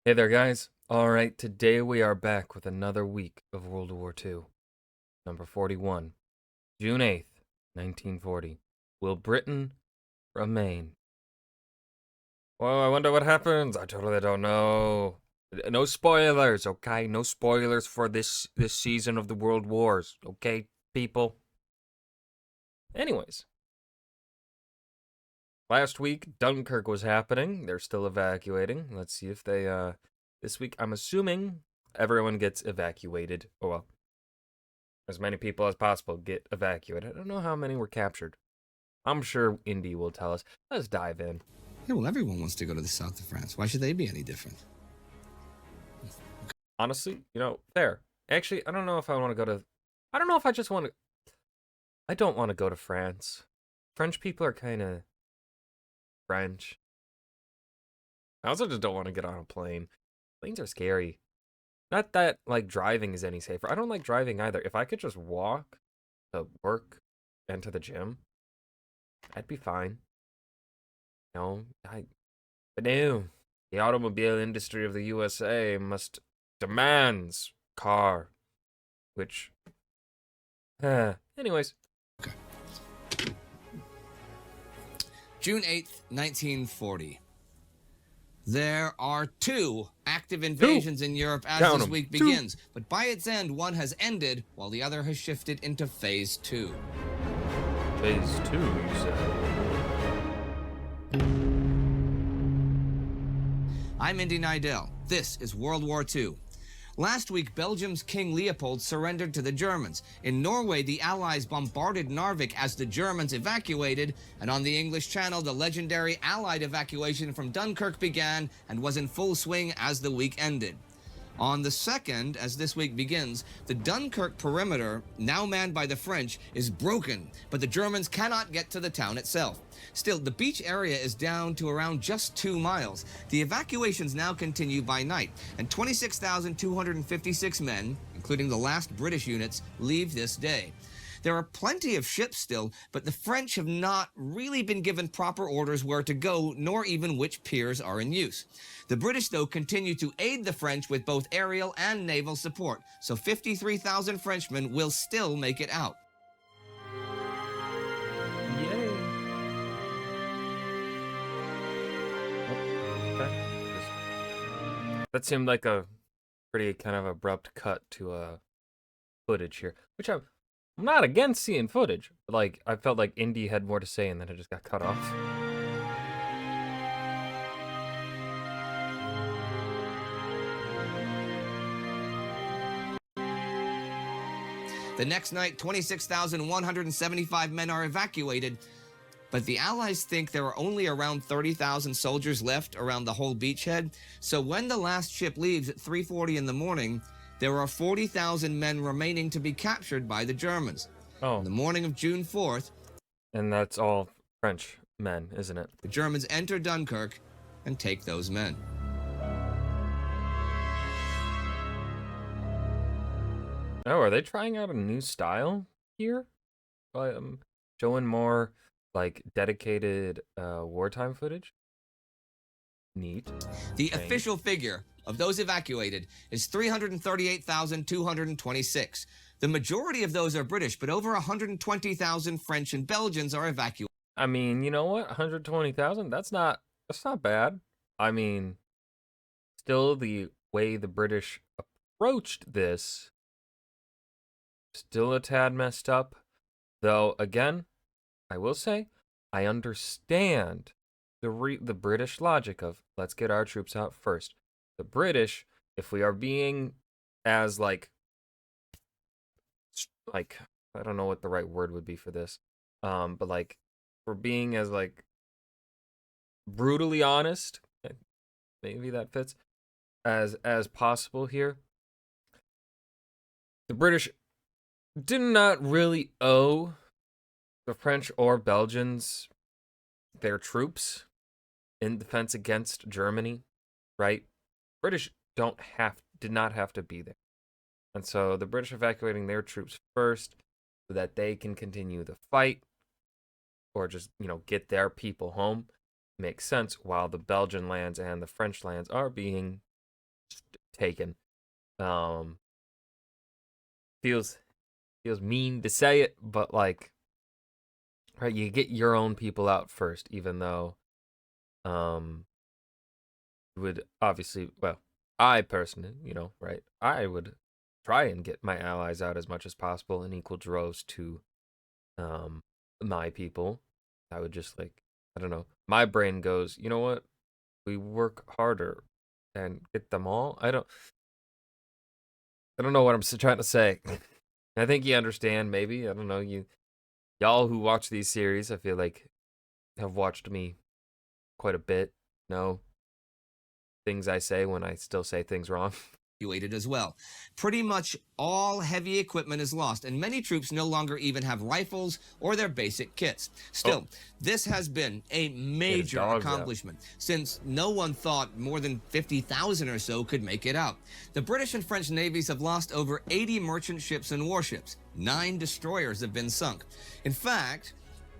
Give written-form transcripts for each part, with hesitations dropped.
Hey there, guys. All right, today we are back with another week of World War II. Number 41, June 8th, 1940. Will Britain remain? Well, I wonder what happens. I totally don't know. No spoilers, okay? No spoilers for this season of the World Wars, okay, people? Anyways, last week Dunkirk was happening. They're still evacuating. Let's see if they this week I'm assuming everyone gets evacuated. Oh well, as many people as possible get evacuated. I don't know how many were captured. I'm sure Indy will tell us. Let's dive in. Yeah, well, everyone wants to go to the south of France. Why should they be any different? Honestly, fair. Actually, I don't know if I want to go to. I don't know if I just want to. I don't want to go to France. French people are kind of French. I also just don't want to get on a plane. Planes are scary. Not that like driving is any safer. I don't like driving either. If I could just walk to work and to the gym, I'd be fine. But no. The automobile industry of the USA must demands car, which, anyways. Okay. June 8th, 1940. There are two active invasions in Europe as Count this 'em. week Two. begins. But by its end, one has ended while the other has shifted into Phase 2. Phase 2, you said. I'm Indy Nidell. This is World War II. Last week, Belgium's King Leopold surrendered to the Germans. In Norway, the Allies bombarded Narvik as the Germans evacuated, and on the English Channel, the legendary Allied evacuation from Dunkirk began and was in full swing as the week ended. On the 2nd, as this week begins, the Dunkirk perimeter, now manned by the French, is broken, but the Germans cannot get to the town itself. Still, the beach area is down to around just 2 miles. The evacuations now continue by night, and 26,256 men, including the last British units, leave this day. There are plenty of ships still, but the French have not really been given proper orders where to go, nor even which piers are in use. The British, though, continue to aid the French with both aerial and naval support, so 53,000 Frenchmen will still make it out. Yay. Okay. That seemed like a pretty kind of abrupt cut to footage here, which I'm not against seeing footage, but like I felt like Indy had more to say and then it just got cut off. The next night, 26,175 men are evacuated, but the Allies think there are only around 30,000 soldiers left around the whole beachhead, so when the last ship leaves at 3:40 in the morning, there are 40,000 men remaining to be captured by the Germans. Oh. On the morning of June 4th, And that's all French men, isn't it? the Germans enter Dunkirk and take those men. Oh, are they trying out a new style here? Showing more like dedicated wartime footage? Neat. The Thanks. official figure of those evacuated is 338,226. The majority of those are British, but over 120,000 French and Belgians are evacuated. I mean, you know what? 120,000? That's not bad. I mean, still the way the British approached this still a tad messed up. Though again, I will say I understand the British logic of let's get our troops out first. The British, if we are being as like I don't know what the right word would be for this, but like we're being as like brutally honest, maybe that fits, as possible here. The British did not really owe the French or Belgians their troops in defense against Germany, right? British did not have to be there. And so the British evacuating their troops first so that they can continue the fight or just, get their people home makes sense while the Belgian lands and the French lands are being taken. Feels mean to say it, but like, right, you get your own people out first, even though would obviously, well, I personally, right, I would try and get my allies out as much as possible in equal droves to um my people. I would just like, I don't know, my brain goes, you know what, we work harder and get them all. I don't know what I'm trying to say. I think you understand, maybe. I don't know, y'all who watch these series, I feel like have watched me quite a bit, know things I say when I still say things wrong. Evacuated as well. Pretty much all heavy equipment is lost, and many troops no longer even have rifles or their basic kits. Still, this has been a major accomplishment, since no one thought more than 50,000 or so could make it out. The British and French navies have lost over 80 merchant ships and warships. 9 destroyers have been sunk. In fact,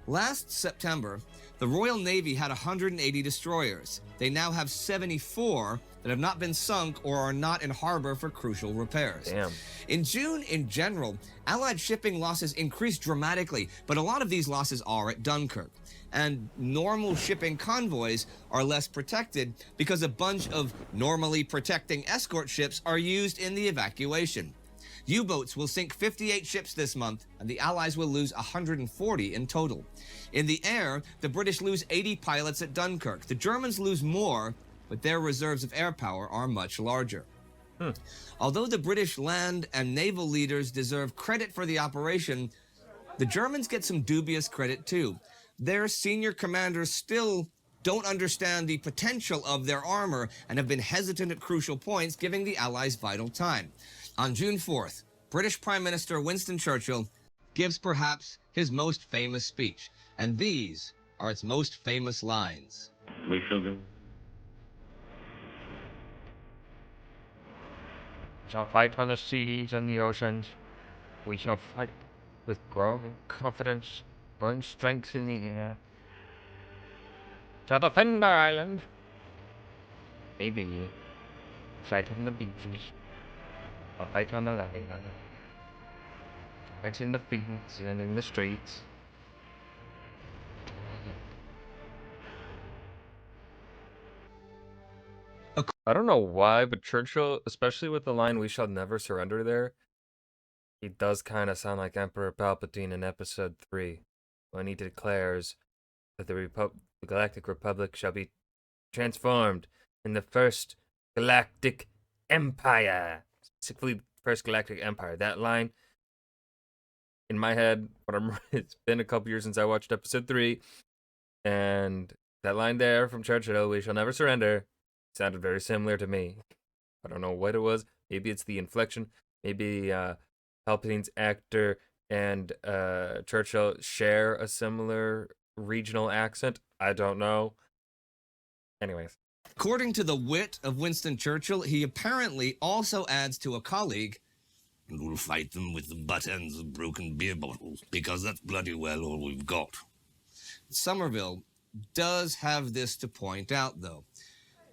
last September, the Royal Navy had 180 destroyers. They now have 74 that have not been sunk or are not in harbor for crucial repairs. Damn. In June, in general, Allied shipping losses increased dramatically, but a lot of these losses are at Dunkirk. And normal shipping convoys are less protected because a bunch of normally protecting escort ships are used in the evacuation. U-boats will sink 58 ships this month, and the Allies will lose 140 in total. In the air, the British lose 80 pilots at Dunkirk. The Germans lose more, but their reserves of air power are much larger. Although the British land and naval leaders deserve credit for the operation, the Germans get some dubious credit too. Their senior commanders still don't understand the potential of their armor and have been hesitant at crucial points, giving the Allies vital time. On June 4th, British Prime Minister Winston Churchill gives perhaps his most famous speech, and these are its most famous lines. We shall do. We shall fight on the seas and the oceans. We shall fight with growing confidence, growing strength in the air. To defend our island. Maybe fight on the beaches. Or fight on the land. Fight in the fields and in the streets. I don't know why, but Churchill, especially with the line "We shall never surrender" there, he does kind of sound like Emperor Palpatine in Episode 3, when he declares that the Galactic Republic shall be transformed in the First Galactic Empire. Specifically, First Galactic Empire. That line, in my head, it's been a couple years since I watched Episode 3, and that line there from Churchill, "We shall never surrender," sounded very similar to me. I don't know what it was. Maybe it's the inflection. Maybe Palpatine's actor and Churchill share a similar regional accent. I don't know. Anyways. According to the wit of Winston Churchill, he apparently also adds to a colleague, "And we'll fight them with the butt ends of broken beer bottles, because that's bloody well all we've got." Somerville does have this to point out, though.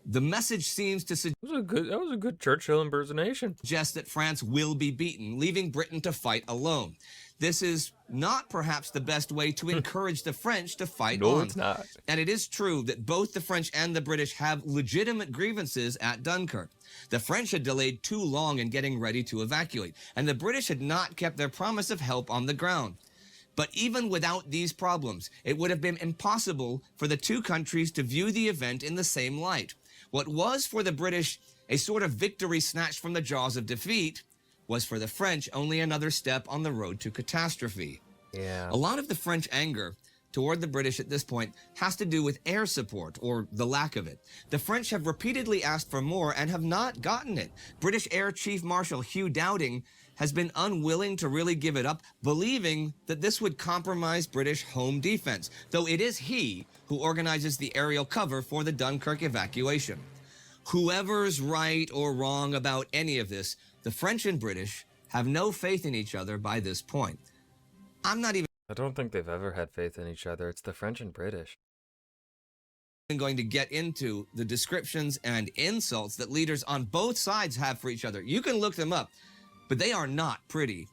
The message seems to suggest That was a good Churchill impersonation. That France will be beaten, leaving Britain to fight alone. This is not perhaps the best way to encourage the French to fight on. No, it's not. And it is true that both the French and the British have legitimate grievances at Dunkirk. The French had delayed too long in getting ready to evacuate, and the British had not kept their promise of help on the ground. But even without these problems, it would have been impossible for the two countries to view the event in the same light. What was for the British a sort of victory snatched from the jaws of defeat was for the French only another step on the road to catastrophe. Yeah. A lot of the French anger toward the British at this point has to do with air support, or the lack of it. The French have repeatedly asked for more and have not gotten it. British Air Chief Marshal Hugh Dowding has been unwilling to really give it up, believing that this would compromise British home defense, though it is he who organizes the aerial cover for the Dunkirk evacuation. Whoever's right or wrong about any of this, the French and British have no faith in each other by this point. I don't think they've ever had faith in each other. It's the French and British. going to get into the descriptions and insults that leaders on both sides have for each other. You can look them up, but they are not pretty.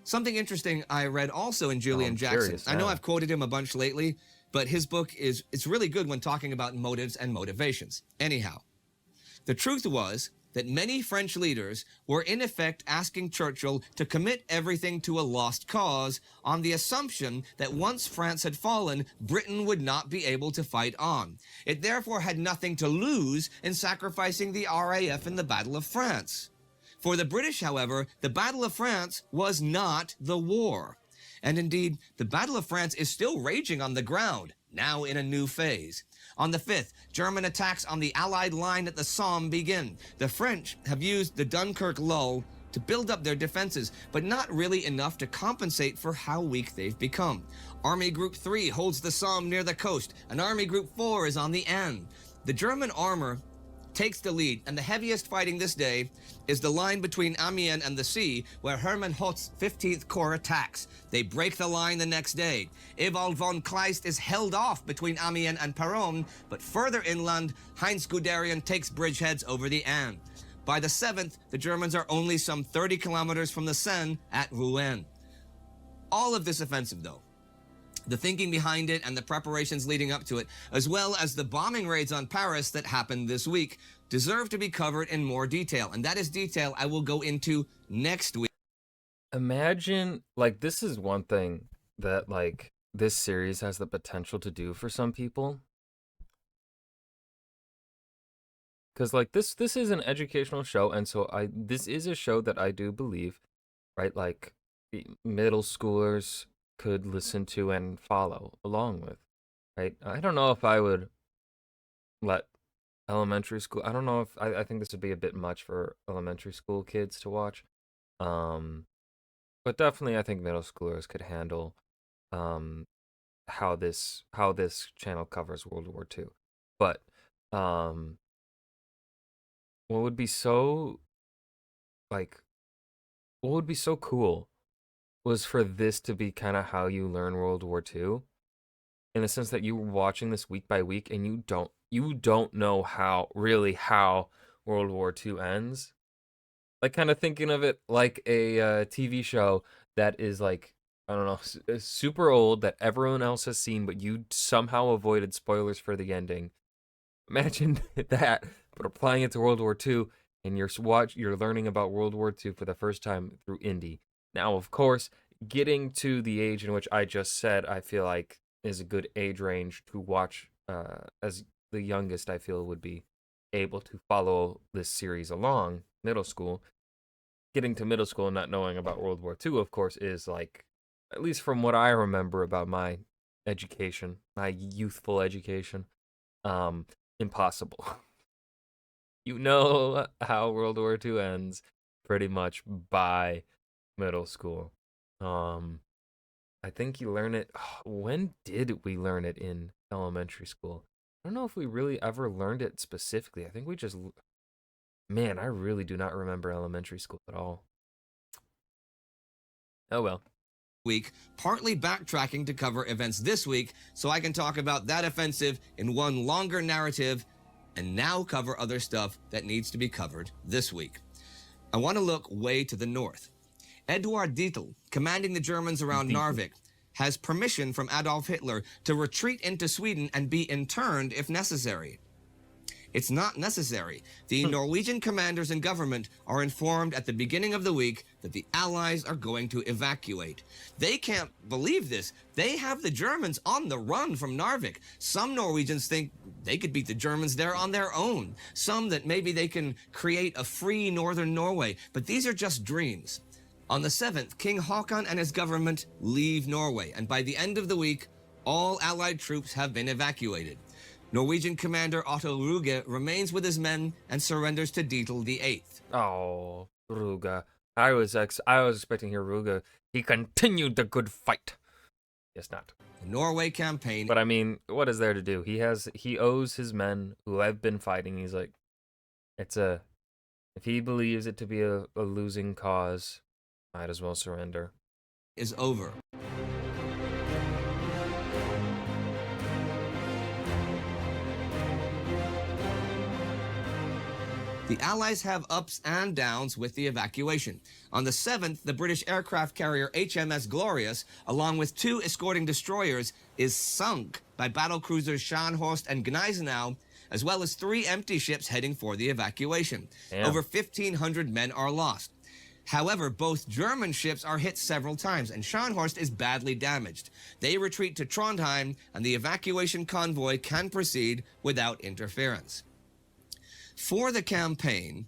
Something interesting I read also in Julian Jackson. I know I've quoted him a bunch lately, but his book it's really good when talking about motives and motivations. Anyhow, the truth was that many French leaders were in effect asking Churchill to commit everything to a lost cause on the assumption that once France had fallen, Britain would not be able to fight on. It therefore had nothing to lose in sacrificing the RAF in the Battle of France. For the British, however, the Battle of France was not the war. And indeed, the Battle of France is still raging on the ground, now in a new phase. On the 5th, German attacks on the Allied line at the Somme begin. The French have used the Dunkirk lull to build up their defenses, but not really enough to compensate for how weak they've become. Army Group 3 holds the Somme near the coast, and Army Group 4 is on the Aisne. The German armor takes the lead, and the heaviest fighting this day is the line between Amiens and the sea, where Hermann Hoth's 15th Corps attacks. They break the line the next day. Ewald von Kleist is held off between Amiens and Péronne, but further inland, Heinz Guderian takes bridgeheads over the Aisne. By the 7th, the Germans are only some 30 kilometers from the Seine at Rouen. All of this offensive, though, the thinking behind it and the preparations leading up to it, as well as the bombing raids on Paris that happened this week, deserve to be covered in more detail. And that is detail I will go into next week. Imagine, like, this is one thing that, like, this series has the potential to do for some people. Because, like, this is an educational show, and so this is a show that I do believe, right, like, the middle schoolers could listen to and follow along with, right? I don't know if I would let elementary school, I don't know if, I think this would be a bit much for elementary school kids to watch. But definitely I think middle schoolers could handle how this channel covers World War II. But what would be so, like, what would be so cool was for this to be kind of how you learn World War II, in the sense that you're watching this week by week and you don't know how World War II ends. Like, kind of thinking of it like a TV show that is, like, I don't know, super old that everyone else has seen, but you somehow avoided spoilers for the ending. Imagine that, but applying it to World War II, and you're learning about World War II for the first time through Indy. Now, of course, getting to the age in which I just said, I feel like is a good age range to watch, as the youngest I feel would be able to follow this series along, middle school. Getting to middle school and not knowing about World War II, of course, is, like, at least from what I remember about my education, my youthful education, impossible. You know how World War II ends pretty much by middle school. I think you learn it, when did we learn it in elementary school? I don't know if we really ever learned it specifically. I think we just, man, I really do not remember elementary school at all. Oh well. Week, partly backtracking to cover events this week so I can talk about that offensive in one longer narrative and now cover other stuff that needs to be covered this week. I want to look way to the north. Eduard Dietl, commanding the Germans around Narvik, has permission from Adolf Hitler to retreat into Sweden and be interned if necessary. It's not necessary. The Norwegian commanders and government are informed at the beginning of the week that the Allies are going to evacuate. They can't believe this. They have the Germans on the run from Narvik. Some Norwegians think they could beat the Germans there on their own. Some that maybe they can create a free northern Norway. But these are just dreams. On the 7th, King Haakon and his government leave Norway, and by the end of the week, all Allied troops have been evacuated. Norwegian commander Otto Ruge remains with his men and surrenders to Dietl the 8th. Oh, Ruge. I was expecting to hear Ruge. He continued the good fight. Yes, not. The Norway campaign. But I mean, what is there to do? He owes his men who have been fighting. He's like, if he believes it to be a losing cause, might as well surrender. Is over. The Allies have ups and downs with the evacuation. On the 7th, the British aircraft carrier HMS Glorious, along with 2 escorting destroyers, is sunk by battlecruisers Scharnhorst and Gneisenau, as well as 3 empty ships heading for the evacuation. Damn. Over 1,500 men are lost. However, both German ships are hit several times, and Scharnhorst is badly damaged. They retreat to Trondheim, and the evacuation convoy can proceed without interference. For the campaign,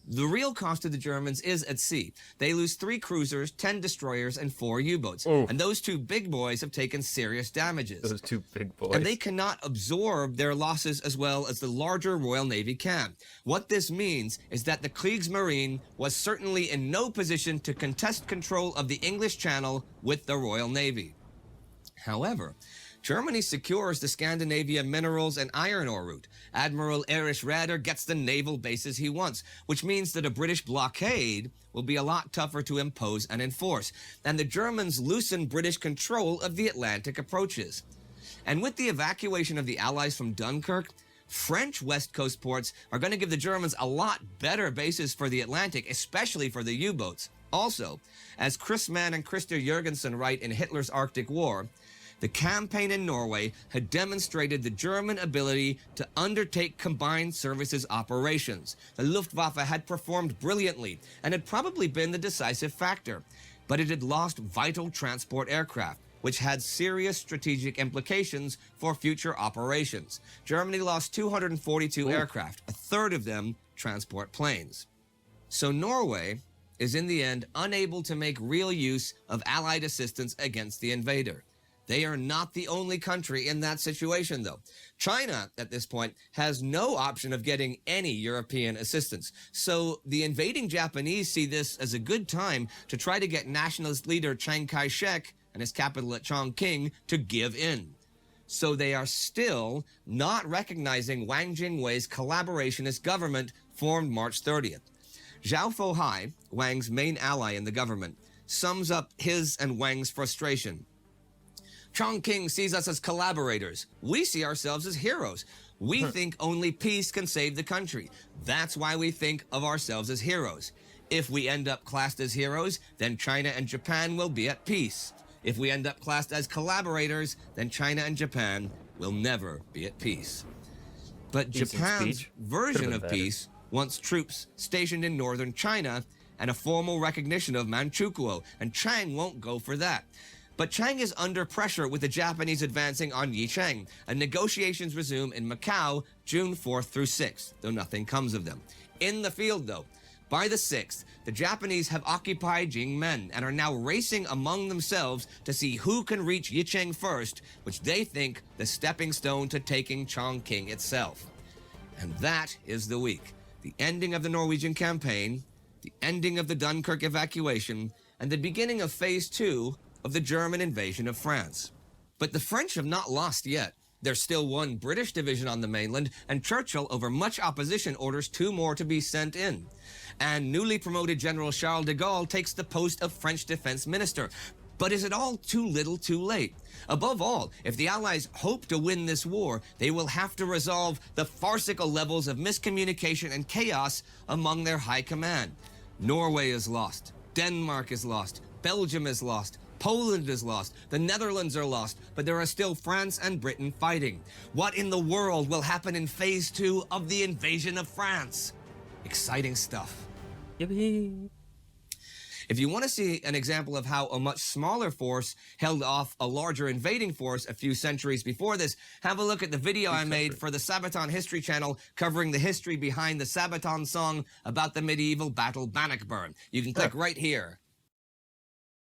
the real cost to the Germans is at sea. They lose 3 cruisers, 10 destroyers, and 4 U-boats. Ooh. And those 2 big boys have taken serious damages. Those 2 big boys. And they cannot absorb their losses as well as the larger Royal Navy can. What this means is that the Kriegsmarine was certainly in no position to contest control of the English Channel with the Royal Navy. However, Germany secures the Scandinavia minerals and iron ore route. Admiral Erich Raeder gets the naval bases he wants, which means that a British blockade will be a lot tougher to impose and enforce, and the Germans loosen British control of the Atlantic approaches. And with the evacuation of the Allies from Dunkirk, French West Coast ports are going to give the Germans a lot better bases for the Atlantic, especially for the U-boats. Also, as Chris Mann and Christer Jurgensen write in Hitler's Arctic War, the campaign in Norway had demonstrated the German ability to undertake combined services operations. The Luftwaffe had performed brilliantly and had probably been the decisive factor, but it had lost vital transport aircraft, which had serious strategic implications for future operations. Germany lost 242 aircraft, a third of them transport planes. So Norway is in the end unable to make real use of Allied assistance against the invader. They are not the only country in that situation, though. China, at this point, has no option of getting any European assistance. So the invading Japanese see this as a good time to try to get nationalist leader Chiang Kai-shek and his capital at Chongqing to give in. So they are still not recognizing Wang Jingwei's collaborationist government formed March 30th. Zhao Fohai, Wang's main ally in the government, sums up his and Wang's frustration. Chongqing sees us as collaborators. We see ourselves as heroes. We think only peace can save the country. That's why we think of ourselves as heroes. If we end up classed as heroes, then China and Japan will be at peace. If we end up classed as collaborators, then China and Japan will never be at peace. But Decent Japan's speech. version Could've of been better. peace wants troops stationed in northern China and a formal recognition of Manchukuo, and Chiang won't go for that. But Chiang is under pressure with the Japanese advancing on Yicheng, and negotiations resume in Macau June 4th through 6th, though nothing comes of them. In the field, though, by the 6th, the Japanese have occupied Jingmen and are now racing among themselves to see who can reach Yicheng first, which they think the stepping stone to taking Chongqing itself. And that is the week. The ending of the Norwegian campaign, the ending of the Dunkirk evacuation, and the beginning of Phase 2 of the German invasion of France. But the French have not lost yet. There's still 1 British division on the mainland, and Churchill, over much opposition, orders 2 more to be sent in. And newly promoted General Charles de Gaulle takes the post of French defense minister. But is it all too little too late? Above all, if the Allies hope to win this war, they will have to resolve the farcical levels of miscommunication and chaos among their high command. Norway is lost. Denmark is lost. Belgium is lost. Poland is lost, the Netherlands are lost, but there are still France and Britain fighting. What in the world will happen in Phase 2 of the invasion of France? Exciting stuff. Yippee. If you want to see an example of how a much smaller force held off a larger invading force a few centuries before this, have a look at the video I made for the Sabaton History Channel covering the history behind the Sabaton song about the medieval battle Bannockburn. You can click right here.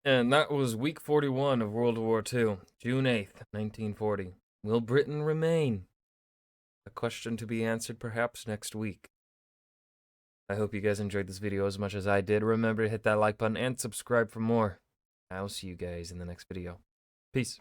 And that was week 41 of World War II, June 8th, 1940. Will Britain remain? A question to be answered perhaps next week. I hope you guys enjoyed this video as much as I did. Remember to hit that like button and subscribe for more. I'll see you guys in the next video. Peace.